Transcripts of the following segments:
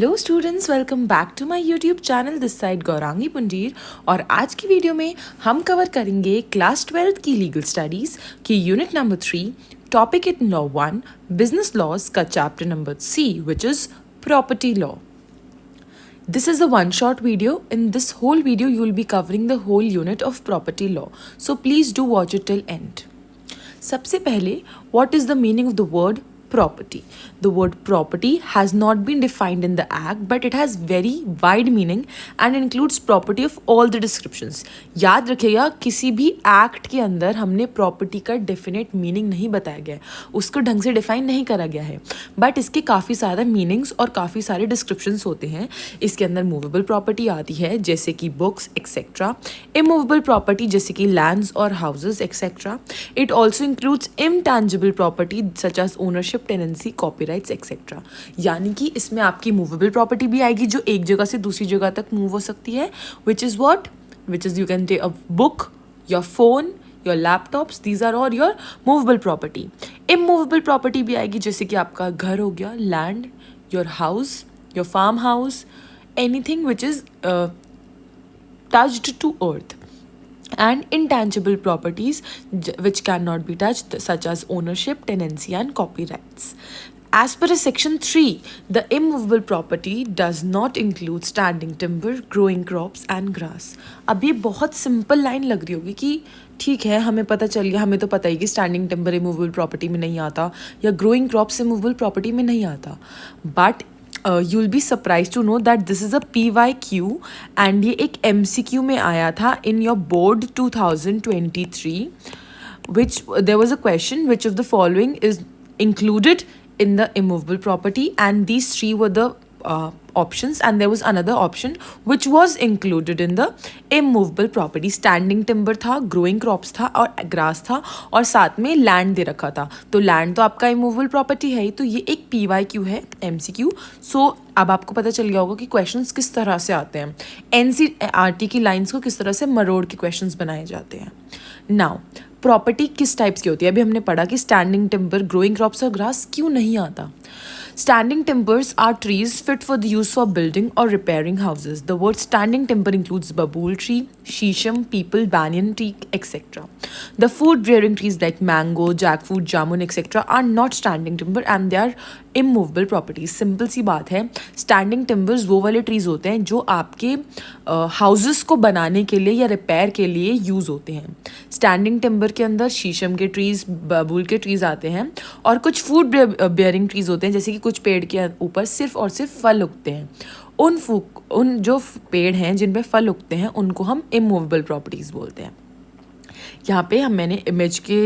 Hello students, welcome back to my YouTube channel. This side Gaurangi Pundir. और आज की video में हम कवर करेंगे क्लास 12 की लीगल स्टडीज़ की unit number 3, topic in law 1, business laws का chapter number C, which is property law. This is a one short video. In this whole video, you will be covering the whole unit of property law. So please do watch it till end. सबसे पहले, what is the meaning of the word property? The word property has not been defined in the act, but it has very wide meaning and includes property of all the descriptions. याद रखिएगा, किसी भी act के अंदर हमने property का definite meaning नहीं बताया गया है, उसको ढंग से डिफाइन नहीं करा गया है, बट इसके काफ़ी सारे मीनिंग्स और काफ़ी सारे डिस्क्रिप्शंस होते हैं. इसके अंदर मूवेबल प्रॉपर्टी आती है जैसे कि बुक्स एक्सेट्रा, इमूवेबल प्रॉपर्टी जैसे कि लैंड्स और houses etcetera. It also includes intangible property such as ownership, tenancy, copyrights etcetera. यानी कि इसमें आपकी मूवेबल प्रॉपर्टी भी आएगी जो एक जगह से दूसरी जगह तक मूव हो सकती है, which is what, which is you can take a book, your phone, your laptops, these are all your movable property. Immovable property भी आएगी जैसे कि आपका घर हो गया, land, your house, your farm house, anything which is touched to earth. And intangible properties which cannot be touched, such as ownership, tenancy and copyrights. As per section 3, the immovable property does not include standing timber, growing crops and grass. अब ये बहुत simple line लग रही होगी कि ठीक है, हमें पता चल गया, हमें तो पता ही कि स्टैंडिंग टिम्बर इमूवेबल प्रॉपर्टी में नहीं आता या ग्रोइंग क्रॉप्स इमूवेबल प्रॉपर्टी में नहीं आता, but you will be surprised to know that this is a PYQ and ये एक MCQ में आया था in your board 2023, which there was a question, which of the following is included in the immovable property, and these three were the options, and there was another option which was included in the immovable property. Standing timber था, growing crops था और grass था, और साथ में land दे रखा था. तो लैंड तो आपका इमूवेबल प्रॉपर्टी है ही, तो ये एक PYQ है, MCQ. सो अब आपको पता चल गया होगा कि क्वेश्चंस किस तरह से आते हैं, NCERT की लाइंस को किस तरह से मरोड़ के क्वेश्चंस बनाए जाते हैं. नाउ प्रॉपर्टी किस टाइप्स की होती है, अभी हमने पढ़ा कि स्टैंडिंग टिम्बर, ग्रोइंग क्रॉप्स और ग्रास क्यों नहीं आता. Standing timbers are trees fit for the use for building or repairing houses. The word standing timber includes babool tree, shisham, peepal, banyan tree, etc. The food-bearing trees like mango, jackfruit, jamun, etc. are not standing timber and they are immovable properties. Simple सी बात है, standing timbers वो वाले trees होते हैं जो आपके houses को बनाने के लिए या रिपेयर के लिए यूज़ होते हैं. स्टैंडिंग टिम्बर के अंदर शीशम के ट्रीज, बबूल के ट्रीज आते हैं, और कुछ फूड बेयरिंग ट्रीज होते हैं जैसे कि कुछ पेड़ के ऊपर सिर्फ और सिर्फ फल उगते हैं. उन जो पेड़ हैं जिन पे फल उगते हैं उनको हम इमूवेबल प्रॉपर्टीज़ बोलते हैं. यहाँ पे मैंने इमेज के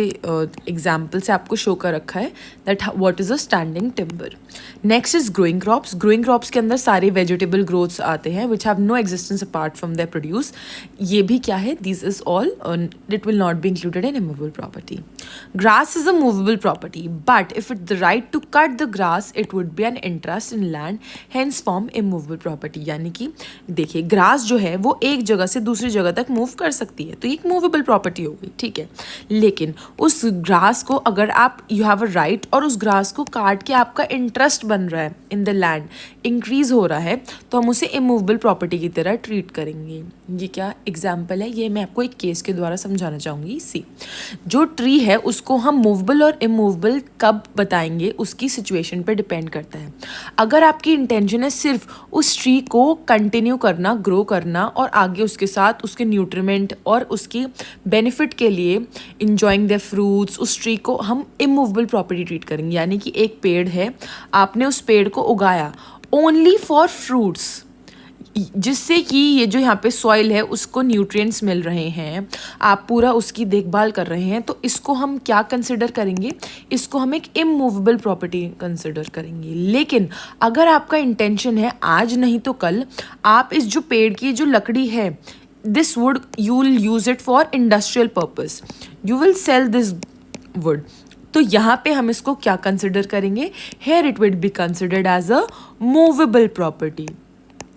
एग्जाम्पल से आपको शो कर रखा है that what is a standing timber. Next is growing crops. Growing crops के अंदर सारे वेजिटेबल ग्रोथ्स आते हैं which have no existence apart from their produce. ये भी क्या है, this is all, it will not be included in immovable property. Grass is a movable property, but if it the right to cut the grass it would be an interest in land, hence form immovable property. यानी कि देखिए, grass जो है वो एक जगह से दूसरी जगह तक मूव कर सकती है, तो एक मूवेबल प्रॉपर्टी होगी, ठीक है. लेकिन उस ग्रास को अगर आप, यू हैव अ राइट, और उस ग्रास को काट के आपका इंटरेस्ट बन रहा है इन द लैंड, इंक्रीज हो रहा है, तो हम उसे इमूवेबल प्रॉपर्टी की तरह ट्रीट करेंगे. ये क्या एग्जाम्पल है, ये मैं आपको एक केस के द्वारा समझाना चाहूँगी. सी, जो ट्री है उसको हम मूवेबल और इमूवेबल कब बताएंगे उसकी सिचुएशन पे डिपेंड करता है. अगर आपकी इंटेंशन है सिर्फ उस ट्री को कंटिन्यू करना, ग्रो करना, और आगे उसके साथ उसके न्यूट्रिमेंट और उसकी बेनिफिट के लिए इंजॉइंग द फ्रूट्स, उस ट्री को हम इमूवेबल प्रॉपर्टी ट्रीट करेंगे. यानी कि एक पेड़ है, आपने उस पेड़ को उगाया ओनली फॉर फ्रूट्स, जिससे कि ये जो यहाँ पे सॉइल है उसको न्यूट्रिएंट्स मिल रहे हैं, आप पूरा उसकी देखभाल कर रहे हैं, तो इसको हम क्या कंसिडर करेंगे, इसको हम एक इमूवेबल प्रॉपर्टी कंसिडर करेंगे. लेकिन अगर आपका इंटेंशन है आज नहीं तो कल, आप इस जो पेड़ की जो लकड़ी है, this wood you will use it for industrial purpose, you will sell this wood. तो यहाँ पे हम इसको क्या कंसिडर करेंगे, here it would be considered as a movable property.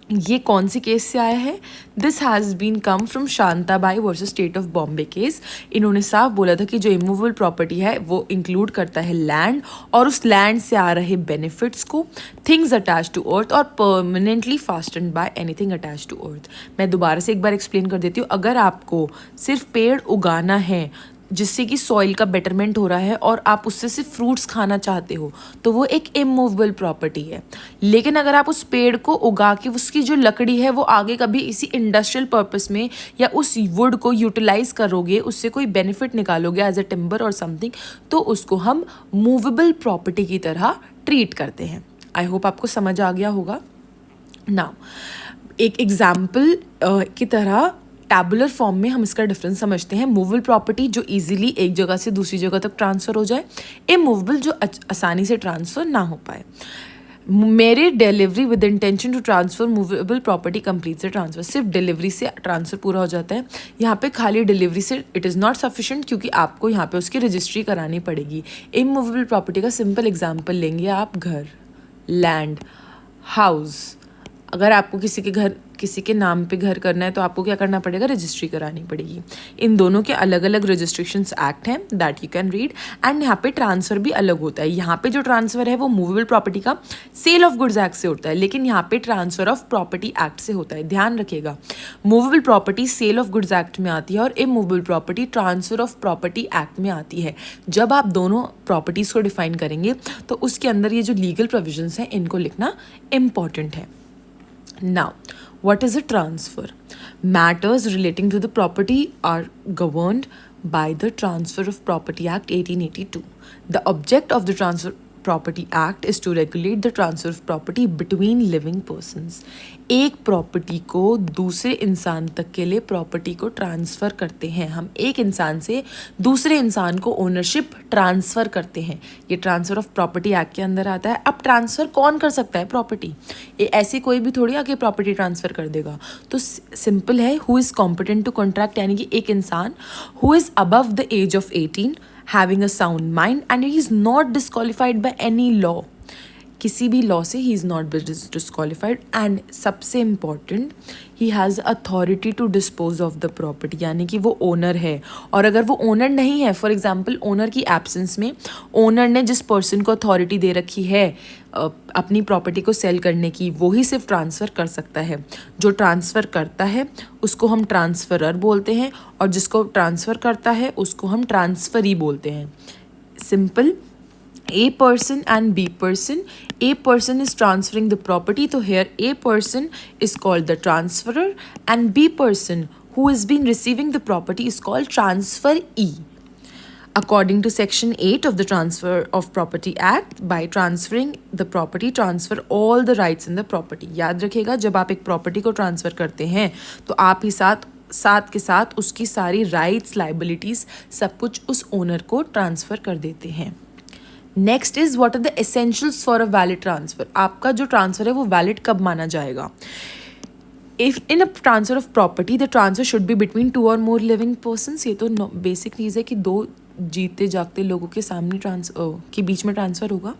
ये कौन सी केस से आया है? This has been come from Shantabai versus state of Bombay case. इन्होंने साफ बोला था कि जो इमूवेबल प्रॉपर्टी है वो इंक्लूड करता है लैंड और उस लैंड से आ रहे बेनिफिट्स को, थिंग्स अटैच टू अर्थ और permanently fastened by anything attach to earth. मैं दोबारा से एक बार एक्सप्लेन कर देती हूँ। अगर आपको सिर्फ पेड़ उगाना है जिससे कि सॉइल का बेटरमेंट हो रहा है और आप उससे सिर्फ फ्रूट्स खाना चाहते हो तो वो एक इमूवेबल प्रॉपर्टी है। लेकिन अगर आप उस पेड़ को उगा के उसकी जो लकड़ी है वो आगे कभी इसी इंडस्ट्रियल पर्पस में या उस वुड को यूटिलाइज करोगे, उससे कोई बेनिफिट निकालोगे एज अ टिम्बर और समथिंग, तो उसको हम मूवेबल प्रॉपर्टी की तरह ट्रीट करते हैं। आई होप आपको समझ आ गया होगा। नाउ एक एग्जाम्पल की तरह टैबुलर फॉर्म में हम इसका डिफरेंस समझते हैं। मूवेबल प्रॉपर्टी जो इजीली एक जगह से दूसरी जगह तक ट्रांसफ़र हो जाए, इमूवेबल जो आसानी से ट्रांसफ़र ना हो पाए। मेरे delivery with intention to transfer movable property complete से ट्रांसफर, सिर्फ डिलीवरी से ट्रांसफर पूरा हो जाता है। यहाँ पे खाली डिलीवरी से इट इज़ नॉट सफिशिएंट, क्योंकि आपको यहाँ पे उसकी रजिस्ट्री करानी पड़ेगी। इमूवेबल प्रॉपर्टी का सिंपल एग्जांपल लेंगे आप, घर, लैंड, हाउस। अगर आपको किसी के नाम पे घर करना है तो आपको क्या करना पड़ेगा? रजिस्ट्री करानी पड़ेगी। इन दोनों के अलग अलग रजिस्ट्रेशंस एक्ट हैं that you can read. And यहाँ पे ट्रांसफ़र भी अलग होता है। यहाँ पे जो ट्रांसफ़र है वो मूवेबल प्रॉपर्टी का सेल ऑफ गुड्स एक्ट से होता है, लेकिन यहाँ पे ट्रांसफ़र ऑफ प्रॉपर्टी एक्ट से होता है। ध्यान रखिएगा, movable property sale of goods act में आती है और immovable property transfer of property act में आती है। जब आप दोनों प्रॉपर्टीज़ को डिफाइन करेंगे तो उसके अंदर ये जो लीगल प्रोविजंस हैं इनको लिखना इम्पॉर्टेंट है। Now, what is a transfer? Matters relating to the property are governed by the Transfer of Property Act 1882. The object of the Transfer Property Act is to regulate the transfer of property between living persons. एक property को दूसरे इंसान तक के लिए property को transfer करते हैं। हम एक इंसान से दूसरे इंसान को ओनरशिप ट्रांसफ़र करते हैं। ये ट्रांसफ़र ऑफ प्रॉपर्टी एक्ट के अंदर आता है। अब ट्रांसफ़र कौन कर सकता है प्रॉपर्टी? ऐसे कोई भी थोड़ी आके प्रॉपर्टी ट्रांसफ़र कर देगा। तो सिंपल है, who is competent to contract, यानी कि एक इंसान who is above the age of 18, having a sound mind and he is not disqualified by any law. किसी भी लॉ से he is not disqualified. And सबसे important, he has authority to dispose of the property, यानी कि वो owner है। और अगर वो ओनर नहीं है, फॉर एग्जांपल ओनर की एब्सेंस में ओनर ने जिस पर्सन को अथॉरिटी दे रखी है अपनी प्रॉपर्टी को सेल करने की, वो ही सिर्फ ट्रांसफ़र कर सकता है। जो ट्रांसफ़र करता है उसको हम ट्रांसफ़रर बोलते हैं और जिसको ट्रांसफ़र करता है उसको हम ट्रांसफ़री बोलते हैं। Simple, A person and B person. A person is transferring the property, so here A person is called the transferor and B person who is been receiving the property is called transferee. According to section 8 of the Transfer of Property Act, by transferring the property, transfer all the rights in the property. याद रखिएगा, जब आप एक property को transfer करते हैं तो आप ही साथ के साथ उसकी सारी राइट्स, लाइबिलिटीज़, सब कुछ उस ओनर को ट्रांसफ़र कर देते हैं। Next is what are the essentials for a valid transfer. आपका जो ट्रांसफर है वो वैलिड कब माना जाएगा? If in a transfer of property the transfer should be between 2 और मोर लिविंग पर्सन्स। ये तो बेसिक चीज़ है कि दो जीते जागते लोगों के सामने के बीच में ट्रांसफर होगा।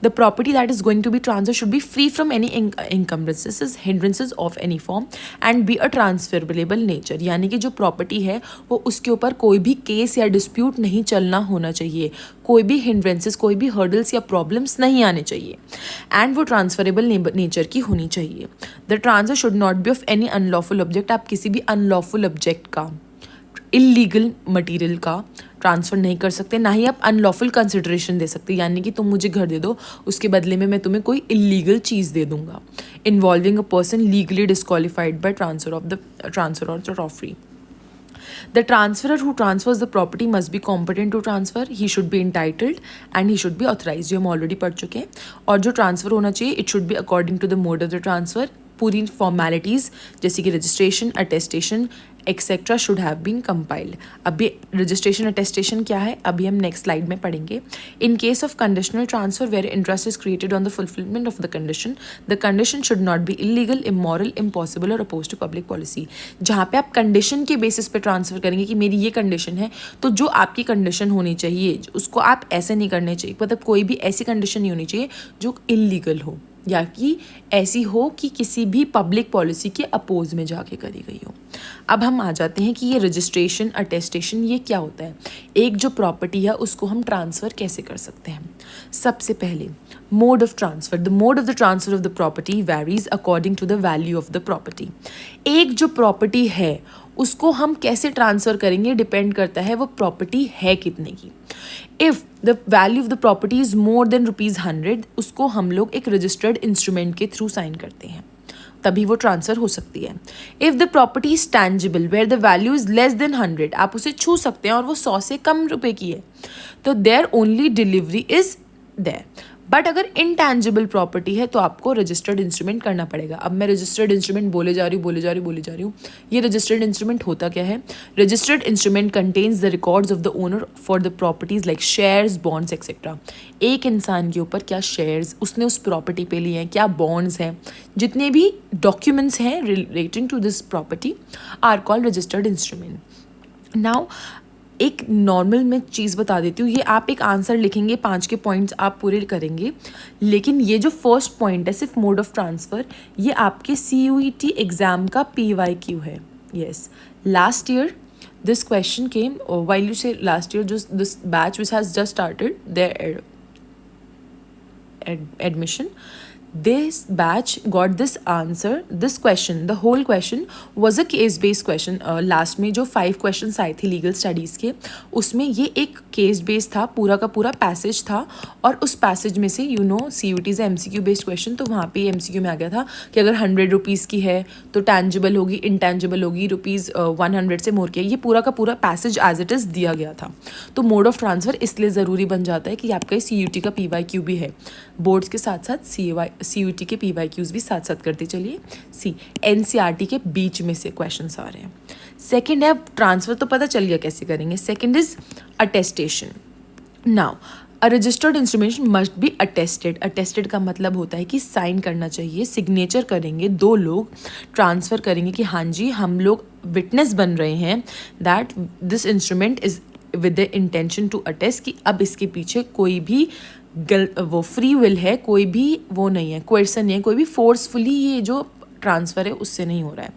The property that is going to be transfer should be free from any encumbrances, hindrances of any form and be a transferable nature, यानी कि जो प्रॉपर्टी है वो उसके ऊपर कोई भी केस या डिस्प्यूट नहीं चलना होना चाहिए, कोई भी हिंड्रेंसेस, कोई भी हर्डल्स या प्रॉब्लम्स नहीं आने चाहिए, एंड वो ट्रांसफरेबल नेचर की होनी चाहिए। The transfer should not B of any unlawful object. आप किसी भी अनलॉफुल ऑब्जेक्ट का, इलीगल मटेरियल का ट्रांसफ़र नहीं कर सकते, ना ही आप अनलॉफुल कंसिडरेशन दे सकते, यानी कि तुम मुझे घर दे दो उसके बदले में मैं तुम्हें कोई इलीगल चीज़ दे दूंगा। Involving a person legally disqualified by transfer और ट्रॉफरी। The transferor who transfers the property must be competent to transfer. He should be entitled and he should be authorized. जो हम ऑलरेडी पढ़ चुके हैं। और जो ट्रांसफ़र होना चाहिए, it should be according to the mode of the transfer. पूरी फॉर्मेलिटीज़ जैसे कि registration, attestation etcetera should have been compiled. अभी रजिस्ट्रेशन अटेस्टेशन क्या है अभी हम नेक्स्ट स्लाइड में पढ़ेंगे। In case of conditional transfer where interest is created on the fulfilment of the condition should not be illegal, immoral, impossible और opposed to public policy. जहाँ पे आप कंडीशन के बेसिस पे ट्रांसफर करेंगे कि मेरी ये कंडीशन है, तो जो आपकी कंडीशन होनी चाहिए उसको आप ऐसे नहीं करने चाहिए, मतलब कोई भी ऐसी कंडीशन नहीं होनी चाहिए जो इलीगल हो। या कि ऐसी हो कि किसी भी पब्लिक पॉलिसी के अपोज में जाके करी गई हो। अब हम आ जाते हैं कि ये रजिस्ट्रेशन अटेस्टेशन ये क्या होता है। एक जो प्रॉपर्टी है उसको हम ट्रांसफ़र कैसे कर सकते हैं। सबसे पहले mode of transfer, the mode of the transfer of the property varies according to the value of the property. एक जो प्रॉपर्टी है उसको हम कैसे ट्रांसफ़र करेंगे डिपेंड करता है वो प्रॉपर्टी है कितने की। If the value of the property is more than ₹100, उसको हम लोग एक रजिस्टर्ड इंस्ट्रूमेंट के थ्रू साइन करते हैं, तभी वो ट्रांसफ़र हो सकती है। If the property is tangible where the value is less than 100, आप उसे छू सकते हैं और वो 100 से कम रुपए की है, तो there only delivery is there. But अगर इनटैंजिबल प्रॉपर्टी है तो आपको रजिस्टर्ड इंस्ट्रूमेंट करना पड़ेगा। अब मैं रजिस्टर्ड इंस्ट्रूमेंट बोले जा रही हूँ। ये रजिस्टर्ड इंस्ट्रूमेंट होता क्या है? Registered instrument contains the records of the owner for the properties like shares, bonds etcetera. एक इंसान के ऊपर क्या शेयर्स उसने उस प्रॉपर्टी पे लिए हैं, क्या बॉन्ड्स हैं, जितने भी डॉक्यूमेंट्स हैं relating to this property are called registered instrument. Now एक नॉर्मल मैं चीज़ बता देती हूँ, ये आप एक आंसर लिखेंगे, 5 के पॉइंट्स आप पूरे करेंगे, लेकिन ये जो फर्स्ट पॉइंट है सिर्फ मोड ऑफ ट्रांसफ़र, ये आपके CUET एग्ज़ाम का PYQ है। Yes, last year this question came while you say last year, just this batch which has just started their admission, this batch got this answer, this question, the whole question was a case based question। Last में जो 5 questions आए थे legal studies के, उसमें ये एक case based था, पूरा का पूरा पैसेज था, और उस पैसेज में से CUET is MCQ based question, तो वहाँ पे MCQ में आ गया था कि अगर 100 रुपीज़ की है तो टैंजिबल होगी, इंटैंजिबल होगी, ₹100 से मोर की है। ये पूरा का पूरा पैसेज एज इट इज़ दिया गया था। तो मोड ऑफ ट्रांसफ़र इसलिए ज़रूरी बन जाता है कि आपका CUET का PYQ भी है, बोर्ड्स के साथ साथ CUET के PYQs भी साथ साथ करते चलिए। NCERT के बीच में से क्वेश्चंस आ रहे हैं। सेकंड है, अब ट्रांसफ़र तो पता चल गया कैसे करेंगे। Second is attestation. Now a registered instrument must be attested. Attested का मतलब होता है कि साइन करना चाहिए, सिग्नेचर करेंगे, 2 लोग ट्रांसफ़र करेंगे कि हाँ जी हम लोग विटनेस बन रहे हैं that this instrument is with the intention to attest, कि अब इसके पीछे कोई भी वो फ्री विल है, कोई भी वो नहीं है, कोएर्सन नहीं है, कोई भी फोर्सफुली ये जो ट्रांसफ़र है उससे नहीं हो रहा है।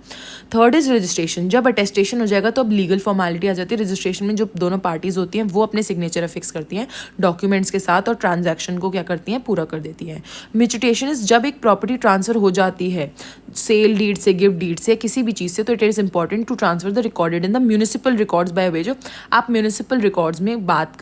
Third is registration. जब अटेस्टेशन हो जाएगा तो अब लीगल फॉर्मेलिटी आ जाती है। रजिस्ट्रेशन में जो दोनों पार्टीज़ होती हैं वो अपने सिग्नेचर अफिक्स करती हैं डॉक्यूमेंट्स के साथ और ट्रांजैक्शन को क्या करती हैं, पूरा कर देती हैं। म्यूचुटेशन इज जब एक प्रॉपर्टी ट्रांसफ़र हो जाती है सेल डीड से, गिफ्ट डीड से, किसी भी चीज़ से, तो it is important to transfer the recorded in the municipal records by way, जो आप म्यूनिसिपल रिकॉर्ड्स में बात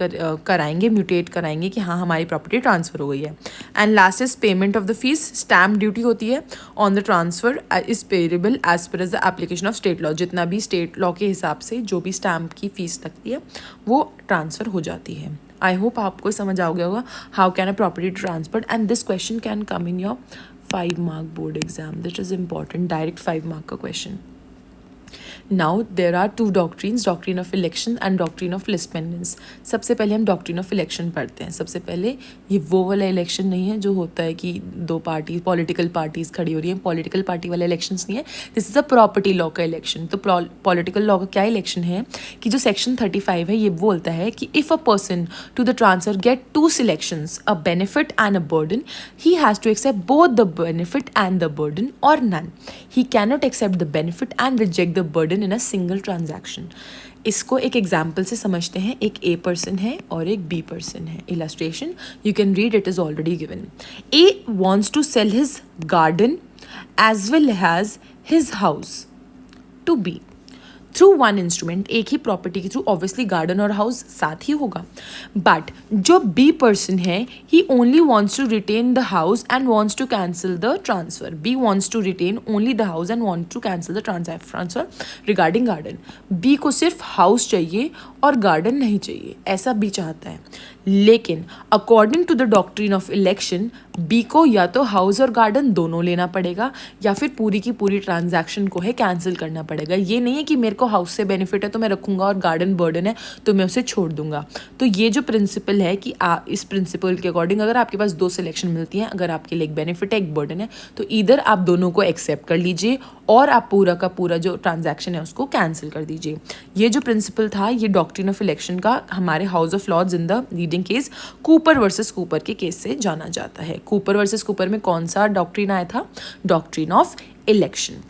कराएंगे, म्यूटेट कराएंगे कि हाँ हमारी प्रॉपर्टी ट्रांसफ़र हो गई है। And last is payment of the fees. Stamp duty होती है on the transfer is payable as per as the application of state law. जितना भी स्टेट लॉ के हिसाब से जो भी स्टैम्प की फीस लगती है वो ट्रांसफ़र हो जाती है। आई होप आपको समझ आ गया होगा how can a property transferred, and this question can come in your 5 mark board exam. That is important, direct 5 mark का question. Now there are 2 doctrines, doctrine of election and doctrine of lis pendens। सबसे पहले हम doctrine of election पढ़ते हैं। सबसे पहले ये वो वाला इलेक्शन नहीं है जो होता है कि 2 पार्टी पॉलिटिकल पार्टीज़ खड़ी हो रही हैं, पॉलिटिकल पार्टी वाला इलेक्शंस नहीं है, this is a property law का इलेक्शन। तो पॉलिटिकल लॉ का क्या इलेक्शन है कि जो सेक्शन 35 है ये बोलता है कि if a person to the transfer get 2 selections, a benefit and a burden, he has to accept both the benefit and the burden or none. He cannot accept the benefit and reject the burden in a single transaction। इसको एक example से समझते हैं। एक A person है और एक B person है। Illustration you can read, it is already given। A wants to sell his garden as well as his house to B through 1 instrument. एक ही प्रॉपर्टी के थ्रू ऑब्वियसली गार्डन और house साथ ही होगा, बट जो B person है he only wants to retain the house and wants to cancel the transfer. B wants to retain only the house and want to cancel the transfer regarding garden. B को सिर्फ house चाहिए और garden नहीं चाहिए, ऐसा B चाहता है। लेकिन according to the doctrine of election B को या तो हाउस और गार्डन दोनों लेना पड़ेगा या फिर पूरी की पूरी ट्रांजैक्शन को है कैंसिल करना पड़ेगा। ये नहीं है कि मेरे को हाउस से बेनिफिट है तो मैं रखूँगा और गार्डन बर्डन है तो मैं उसे छोड़ दूंगा। तो ये जो प्रिंसिपल है कि इस प्रिंसिपल के अकॉर्डिंग अगर आपके पास 2 सिलेक्शन मिलती हैं, अगर आपके लिए एक बेनिफिट है एक बर्डन है, तो ईदर आप दोनों को एक्सेप्ट कर लीजिए और आप पूरा का पूरा जो ट्रांजैक्शन है उसको कैंसिल कर दीजिए। ये जो प्रिंसिपल था ये डॉक्ट्रिन ऑफ इलेक्शन का हमारे House of Lords in the leading case Cooper versus Cooper के केस से जाना जाता है। कूपर वर्सेस कूपर में कौन सा डॉक्ट्रिन आया था? Doctrine of election.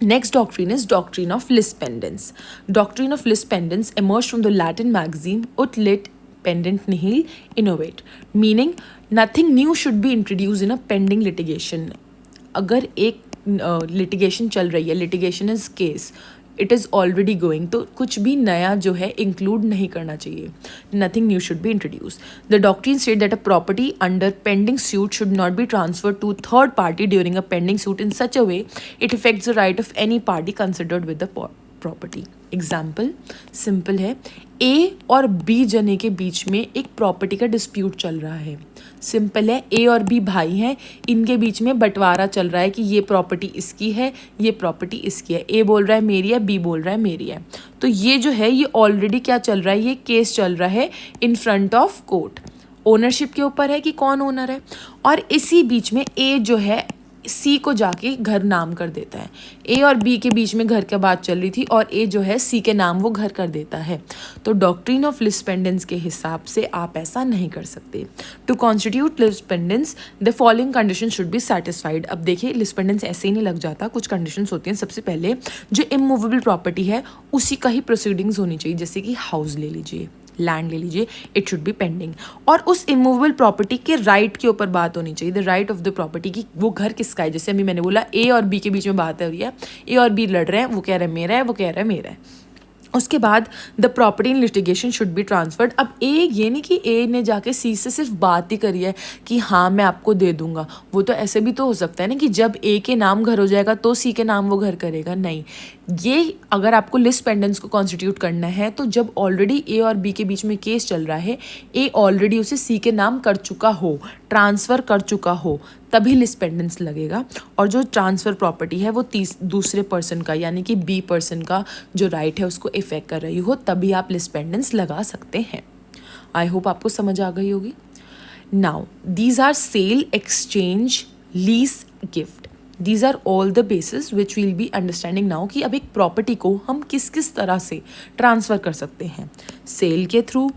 Next doctrine is doctrine of lis pendens. Doctrine of lis pendens emerged from the Latin maxim ut lit pendent nihil innovate, meaning nothing new should be introduced in a pending litigation. अगर एक litigation चल रही है, litigation is case, it is already going, तो कुछ भी नया जो है इंक्लूड नहीं करना चाहिए। Nothing new should be introduce. The doctrine state that a property under pending suit should not be transferred to third party during a pending suit in such a way it effects the right of any party considered with the property. Example simple है, A और B जने के बीच में एक property का dispute चल रहा है। सिंपल है, ए और बी भाई हैं, इनके बीच में बंटवारा चल रहा है कि ये प्रॉपर्टी इसकी है, ये प्रॉपर्टी इसकी है। ए बोल रहा है मेरी है, बी बोल रहा है मेरी है। तो ये जो है ये ऑलरेडी क्या चल रहा है, ये केस चल रहा है in front of court. Ownership के ऊपर है कि कौन ओनर है, और इसी बीच में ए जो है सी को जाके घर नाम कर देता है। ए और बी के बीच में घर की बात चल रही थी और ए जो है सी के नाम वो घर कर देता है। तो डॉक्ट्रिन ऑफ lis pendens के हिसाब से आप ऐसा नहीं कर सकते। To constitute lis pendens the following condition should be satisfied. अब देखिए lis pendens ऐसे ही नहीं लग जाता, कुछ कंडीशंस होती हैं। सबसे पहले जो इमूवेबल प्रॉपर्टी है उसी का ही प्रोसीडिंग्स होनी चाहिए। जैसे कि हाउस ले लीजिए, लैंड ले लीजिए, इट शुड बी पेंडिंग। और उस इमूवेबल प्रॉपर्टी के राइट के ऊपर बात होनी चाहिए, the right of the property की वो घर किसका है। जैसे अभी मैंने बोला ए और बी के बीच में बात हो रही है, ए और बी लड़ रहे हैं, वो कह रहे हैं मेरा है, वो कह रहा है मेरा है। उसके बाद the property in litigation should be transferred. अब ए ये नहीं कि ए ने जाके सी से सिर्फ बात ही करी है कि हाँ मैं आपको दे दूंगा। वो तो ऐसे भी तो हो सकता है ना कि जब ए के नाम घर हो जाएगा तो सी के नाम वो घर करेगा। नहीं, ये अगर आपको lis pendens को कॉन्स्टिट्यूट करना है तो जब ऑलरेडी ए और बी के बीच में केस चल रहा है, ए ऑलरेडी उसे सी के नाम कर चुका हो, ट्रांसफ़र कर चुका हो, तभी lis pendens लगेगा। और जो ट्रांसफ़र प्रॉपर्टी है वो दूसरे पर्सन का यानी कि बी पर्सन का जो राइट है उसको इफेक्ट कर रही हो, तभी आप lis pendens लगा सकते हैं। आई होप आपको समझ आ गई होगी। Now these are sale, exchange, lease, gift. These are all the basis which will be understanding now कि अब एक प्रॉपर्टी को हम किस किस तरह से ट्रांसफ़र कर सकते हैं। सेल के थ्रू,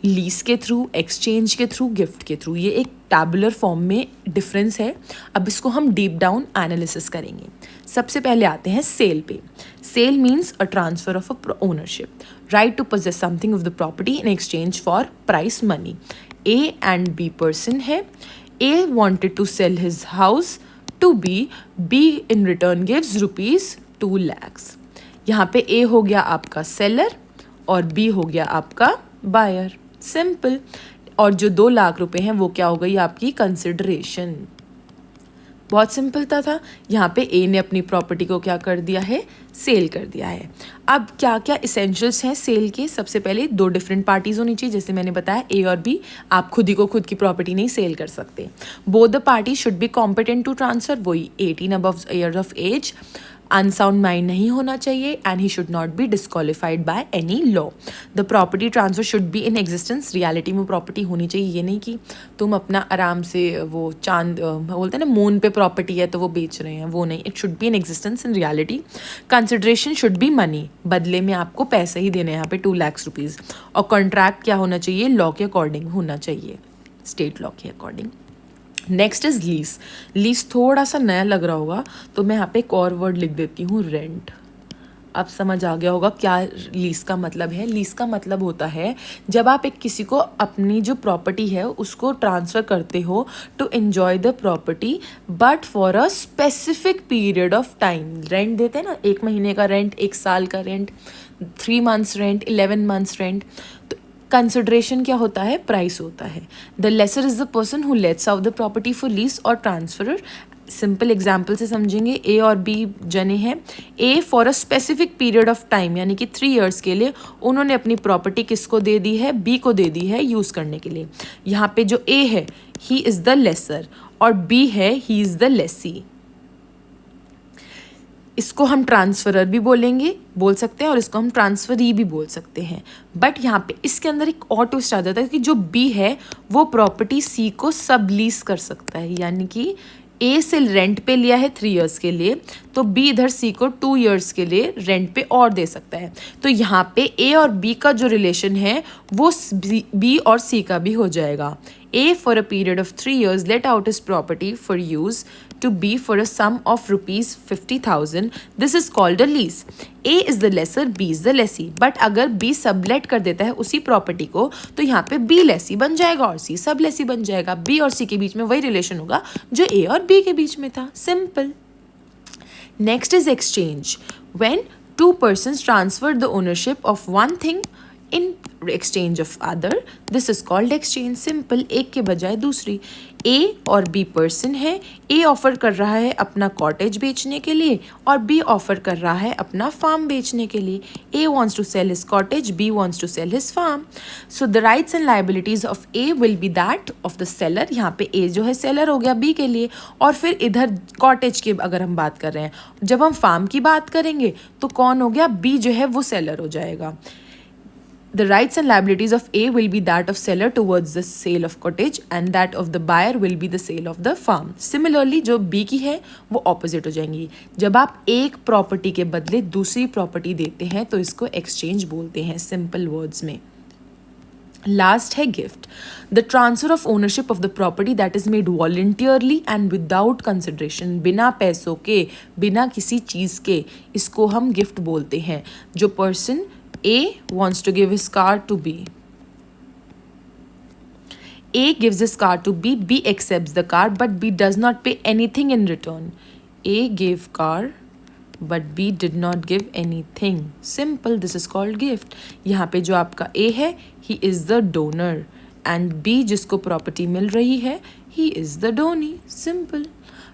लीज के थ्रू, एक्सचेंज के थ्रू, गिफ्ट के थ्रू। ये एक टैबुलर फॉर्म में डिफरेंस है। अब इसको हम डीप डाउन एनालिसिस करेंगे। सबसे पहले आते हैं सेल पे। Sale means a transfer of a ownership, right to possess something of the property in exchange for price money. A and B person है। A wanted to sell his house to B, B in return gives ₹2 lakhs। यहाँ पे ए हो गया आपका seller और B हो गया आपका बायर। सिंपल। और जो 2 लाख रुपए हैं वो क्या हो गई आपकी कंसिडरेशन। बहुत सिंपल था। यहाँ पे ए ने अपनी प्रॉपर्टी को क्या कर दिया है, सेल कर दिया है। अब क्या क्या इसेंशियल्स हैं सेल के। सबसे पहले 2 डिफरेंट पार्टीज होनी चाहिए, जैसे मैंने बताया ए और बी। आप खुद ही को खुद की प्रॉपर्टी नहीं सेल कर सकते। Both the party should be competent to transfer, वही 18 above year of age, unsound mind नहीं होना चाहिए, and he should not be disqualified by any law. The property transfer should be in existence. Reality में property होनी चाहिए, ये नहीं कि तुम अपना आराम से वो चांद बोलते हैं ना मून पे प्रॉपर्टी है तो वो बेच रहे हैं, वो नहीं। It should be in existence in reality. Consideration should be money, बदले में आपको पैसे ही देने हैं यहाँ पे 2 lakhs रुपीज़। और कॉन्ट्रैक्ट क्या होना चाहिए, लॉ के अकॉर्डिंग होना चाहिए, स्टेट लॉ के according. Next is lease. Lease थोड़ा सा नया लग रहा होगा तो मैं यहाँ पे एक और वर्ड लिख देती हूँ, रेंट। अब समझ आ गया होगा क्या लीज का मतलब है। लीज का मतलब होता है जब आप एक किसी को अपनी जो प्रॉपर्टी है उसको ट्रांसफ़र करते हो to enjoy the property but for a specific period of time. Rent देते हैं ना, 1 महीने का रेंट, 1 साल का rent, 3 months rent, 11 months rent. तो कंसिडरेशन क्या होता है, प्राइस होता है। The lesser is the person who lets out the property for lease और ट्रांसफरर। सिंपल एग्जाम्पल से समझेंगे, ए और बी जने हैं। A for a specific period of time यानी कि 3 years के लिए उन्होंने अपनी प्रॉपर्टी किसको दे दी है, बी को दे दी है यूज़ करने के लिए। यहाँ पे जो ए है ही इज़ द लेसर और बी है ही इज़ द लेसी। इसको हम ट्रांसफरर भी बोल सकते हैं और इसको हम ट्रांसफरी भी बोल सकते हैं। बट यहाँ पे इसके अंदर एक और ट्विस्ट आ जाता है कि जो बी है वो प्रॉपर्टी सी को सबलीज कर सकता है, यानी कि ए से रेंट पे लिया है 3 इयर्स के लिए, तो बी इधर सी को 2 इयर्स के लिए रेंट पे और दे सकता है। तो यहाँ पे ए और बी का जो रिलेशन है वो बी और सी का भी हो जाएगा। A for a period of 3 years let out his property for use to B for a sum of rupees 50,000. This is called a lease. A is the lessor, B is the lessee. But अगर B sublet कर देता है उसी property को तो यहाँ पे B lessee बन जाएगा और C सब lessee बन जाएगा। B और C के बीच में वही रिलेशन होगा जो A और B के बीच में था। Simple. Next is exchange. When two persons transfer the ownership of one thing in exchange of other, this is called exchange. Simple. एक के बजाय दूसरी। A और B पर्सन है। A ऑफर कर रहा है अपना कॉटेज बेचने के लिए और B ऑफर कर रहा है अपना फार्म बेचने के लिए। A wants to sell his cottage, B wants to sell his farm. So the rights and liabilities of A will be that of the seller. यहाँ पे A जो है सेलर हो गया B के लिए, और फिर इधर कॉटेज की अगर हम बात कर रहे हैं, जब हम फार्म की बात करेंगे तो कौन हो गया, B जो है वो सेलर हो जाएगा। The rights and liabilities of A will be that of seller towards the sale of cottage and that of the buyer will be the sale of the farm. Similarly जो B की है वो opposite हो जाएंगी। जब आप एक property के बदले दूसरी प्रॉपर्टी देते हैं तो इसको exchange बोलते हैं simple words में। Last है gift. The transfer of ownership of the property that is made voluntarily and without consideration. बिना पैसों के, बिना किसी चीज़ के, इसको हम gift बोलते हैं। जो person A wants to give his car to B. A gives his car to B. B accepts the car, but B does not pay anything in return. A gave car, but B did not give anything. Simple. This is called gift. यहाँ पे जो आपका A है, he is the donor, and B जिसको प्रॉपर्टी मिल रही है, he is the donee. Simple.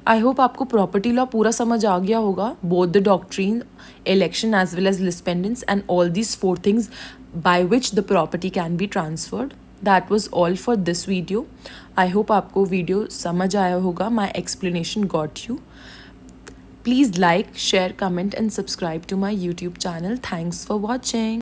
I hope आपको प्रॉपर्टी लॉ पूरा समझ आ गया होगा, both the doctrine, election as well as lis pendens and all these 4 things by which the property can be transferred. That was all for this video. I hope आपको video समझ आया होगा, my explanation got you. Please like, share, comment and subscribe to my YouTube channel. Thanks for watching.